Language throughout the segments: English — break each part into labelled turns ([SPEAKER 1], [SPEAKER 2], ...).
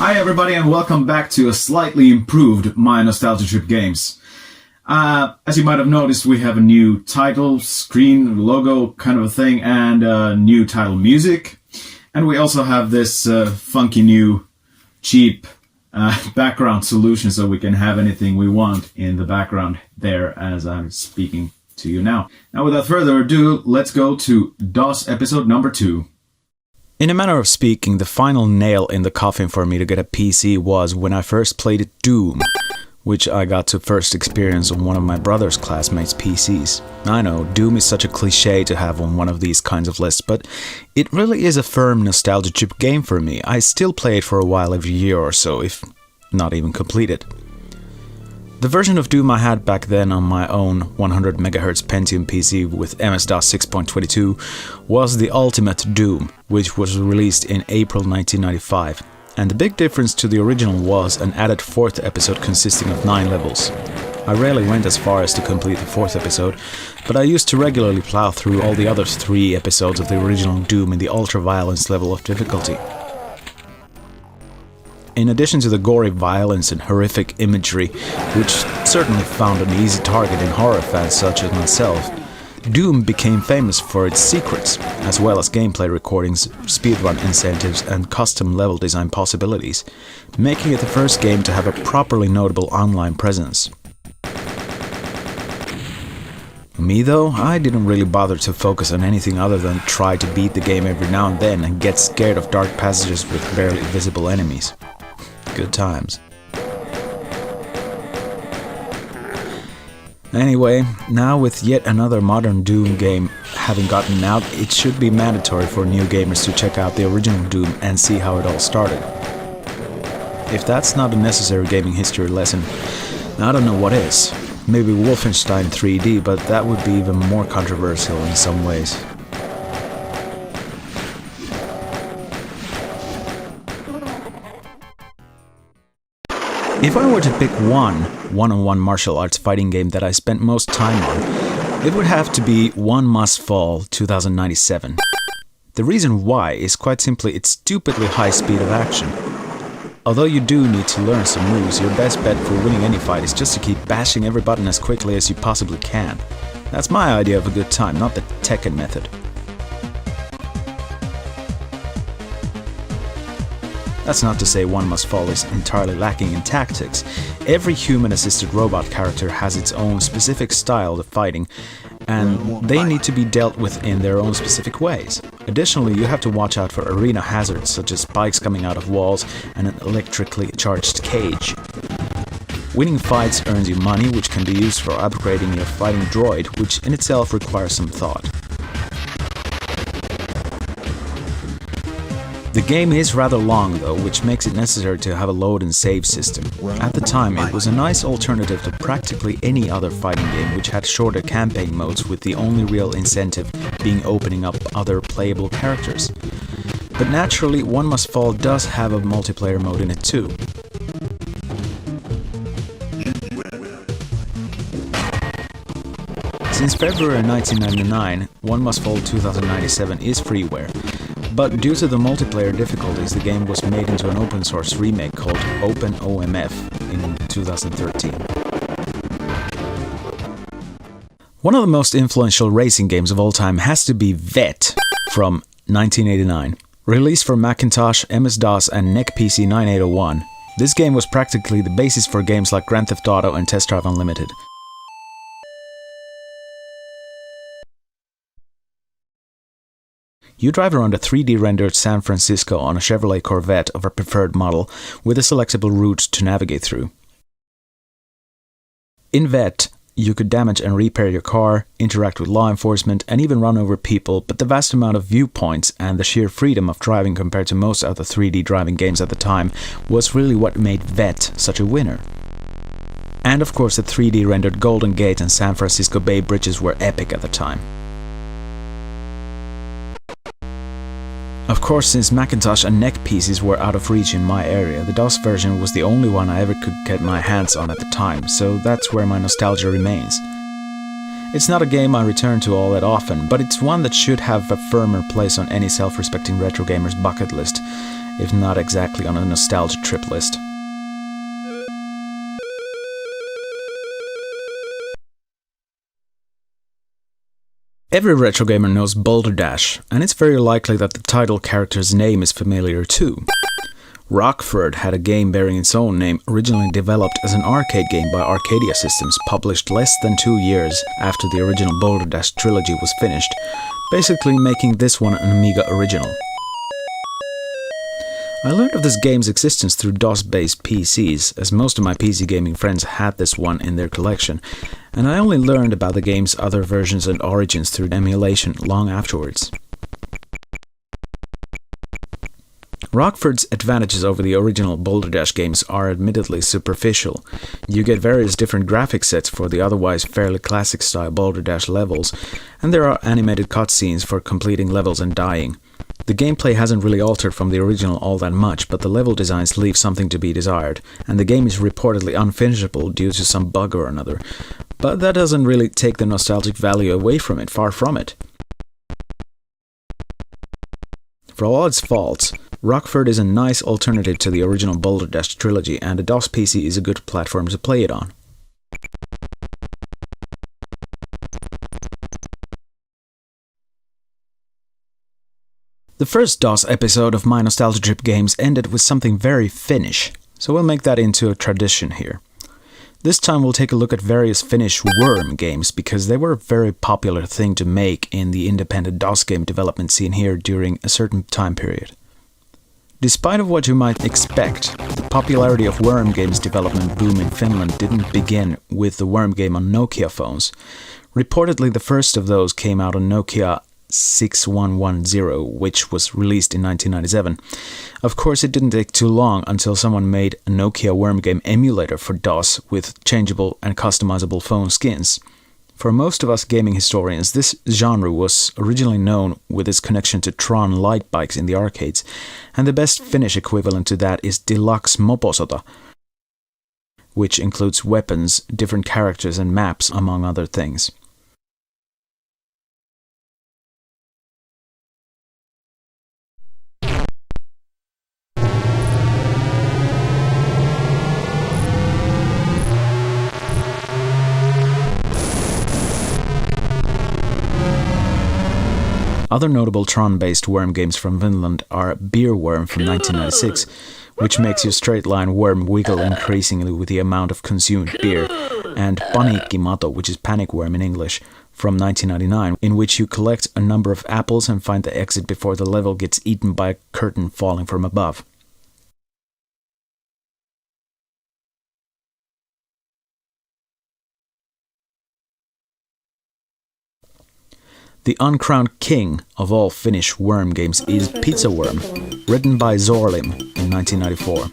[SPEAKER 1] Hi everybody and welcome back to a slightly improved My Nostalgia Trip Games. As you might have noticed, we have a new title, screen, logo kind of a thing, and new title music. And we also have this funky new, cheap background solution so we can have anything we want in the background there as I'm speaking to you now. Now without further ado, let's go to DOS episode number 2.
[SPEAKER 2] In a manner of speaking, the final nail in the coffin for me to get a PC was when I first played Doom, which I got to first experience on one of my brother's classmates' PCs. I know, Doom is such a cliche to have on one of these kinds of lists, but it really is a firm nostalgia chip game for me. I still play it for a while every year or so, if not even completed. The version of Doom I had back then on my own 100MHz Pentium PC with MS-DOS 6.22 was the ultimate Doom, which was released in April 1995. And the big difference to the original was an added 4th episode consisting of 9 levels. I rarely went as far as to complete the 4th episode, but I used to regularly plow through all the other 3 episodes of the original Doom in the ultra-violence level of difficulty. In addition to the gory violence and horrific imagery, which certainly found an easy target in horror fans such as myself, Doom became famous for its secrets, as well as gameplay recordings, speedrun incentives, and custom level design possibilities, making it the first game to have a properly notable online presence. Me though, I didn't really bother to focus on anything other than try to beat the game every now and then and get scared of dark passages with barely visible enemies. Good times. Anyway, now with yet another modern Doom game having gotten out, it should be mandatory for new gamers to check out the original Doom and see how it all started. If that's not a necessary gaming history lesson, I don't know what is. Maybe Wolfenstein 3D, but that would be even more controversial in some ways. If I were to pick one-on-one martial arts fighting game that I spent most time on, it would have to be One Must Fall 2097. The reason why is quite simply its stupidly high speed of action. Although you do need to learn some moves, your best bet for winning any fight is just to keep bashing every button as quickly as you possibly can. That's my idea of a good time, not the Tekken method. That's not to say One Must Fall is entirely lacking in tactics. Every human-assisted robot character has its own specific style of fighting, and they need to be dealt with in their own specific ways. Additionally, you have to watch out for arena hazards such as spikes coming out of walls and an electrically charged cage. Winning fights earns you money, which can be used for upgrading your fighting droid, which in itself requires some thought. The game is rather long though, which makes it necessary to have a load and save system. At the time, it was a nice alternative to practically any other fighting game which had shorter campaign modes, with the only real incentive being opening up other playable characters. But naturally, One Must Fall does have a multiplayer mode in it too. Since February 1999, One Must Fall 2097 is freeware. But due to the multiplayer difficulties, the game was made into an open source remake called OpenOMF in 2013. One of the most influential racing games of all time has to be Vette from 1989. Released for Macintosh, MS-DOS and NEC PC 9801, this game was practically the basis for games like Grand Theft Auto and Test Drive Unlimited. You drive around a 3D rendered San Francisco on a Chevrolet Corvette of a preferred model with a selectable route to navigate through. In Vette, you could damage and repair your car, interact with law enforcement, and even run over people, but the vast amount of viewpoints and the sheer freedom of driving compared to most other 3D driving games at the time was really what made Vette such a winner. And of course the 3D rendered Golden Gate and San Francisco Bay bridges were epic at the time. Of course, since Macintosh and NEC PCs were out of reach in my area, the DOS version was the only one I ever could get my hands on at the time, so that's where my nostalgia remains. It's not a game I return to all that often, but it's one that should have a firmer place on any self-respecting retro gamer's bucket list, if not exactly on a nostalgia trip list. Every retro gamer knows Boulder Dash, and it's very likely that the title character's name is familiar too. Rockford had a game bearing its own name, originally developed as an arcade game by Arcadia Systems, published less than 2 years after the original Boulder Dash trilogy was finished, basically making this one an Amiga original. I learned of this game's existence through DOS-based PCs, as most of my PC gaming friends had this one in their collection, and I only learned about the game's other versions and origins through emulation long afterwards. Rockford's advantages over the original Boulder Dash games are admittedly superficial. You get various different graphic sets for the otherwise fairly classic style Boulder Dash levels, and there are animated cutscenes for completing levels and dying. The gameplay hasn't really altered from the original all that much, but the level designs leave something to be desired, and the game is reportedly unfinishable due to some bug or another. But that doesn't really take the nostalgic value away from it, far from it. For all its faults, Rockford is a nice alternative to the original Boulder Dash trilogy, and a DOS PC is a good platform to play it on. The first DOS episode of my Nostalgia Trip games ended with something very Finnish, so we'll make that into a tradition here. This time we'll take a look at various Finnish worm games, because they were a very popular thing to make in the independent DOS game development scene here during a certain time period. Despite of what you might expect, the popularity of worm games development boom in Finland didn't begin with the worm game on Nokia phones. Reportedly the first of those came out on Nokia 6110, which was released in 1997. Of course, it didn't take too long until someone made a Nokia worm game emulator for DOS with changeable and customizable phone skins. For most of us gaming historians, this genre was originally known with its connection to Tron light bikes in the arcades, and the best Finnish equivalent to that is Deluxe Moposota, which includes weapons, different characters and maps, among other things. Other notable Tron-based worm games from Finland are Beer Worm from 1996, which makes your straight-line worm wiggle increasingly with the amount of consumed beer, and Paniikkimato, which is Panic Worm in English, from 1999, in which you collect a number of apples and find the exit before the level gets eaten by a curtain falling from above. The uncrowned king of all Finnish worm games is Pizza Worm, written by Zorlim in 1994.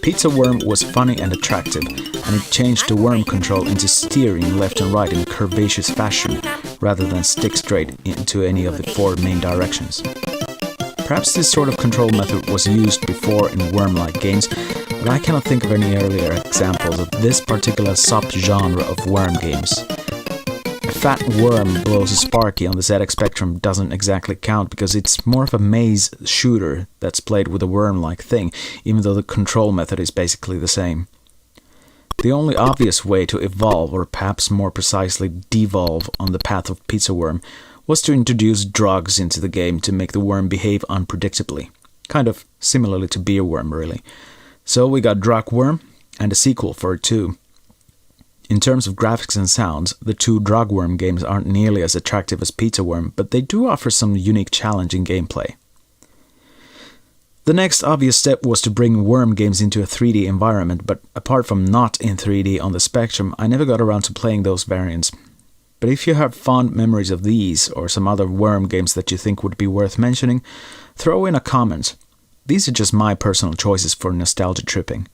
[SPEAKER 2] Pizza Worm was funny and attractive, and it changed the worm control into steering left and right in a curvaceous fashion, rather than stick straight into any of the 4 main directions. Perhaps this sort of control method was used before in worm-like games, but I cannot think of any earlier examples of this particular sub-genre of worm games. A fat worm blows a sparky on the ZX Spectrum doesn't exactly count, because it's more of a maze shooter that's played with a worm-like thing, even though the control method is basically the same. The only obvious way to evolve, or perhaps more precisely devolve, on the path of Pizza Worm was to introduce drugs into the game to make the worm behave unpredictably. Kind of similarly to Beer Worm, really. So we got Drug Worm, and a sequel for it too. In terms of graphics and sounds, the 2 Drug Worm games aren't nearly as attractive as Pizza Worm, but they do offer some unique challenge in gameplay. The next obvious step was to bring worm games into a 3D environment, but apart from not in 3D on the Spectrum, I never got around to playing those variants. But if you have fond memories of these, or some other worm games that you think would be worth mentioning, throw in a comment. These are just my personal choices for nostalgia tripping.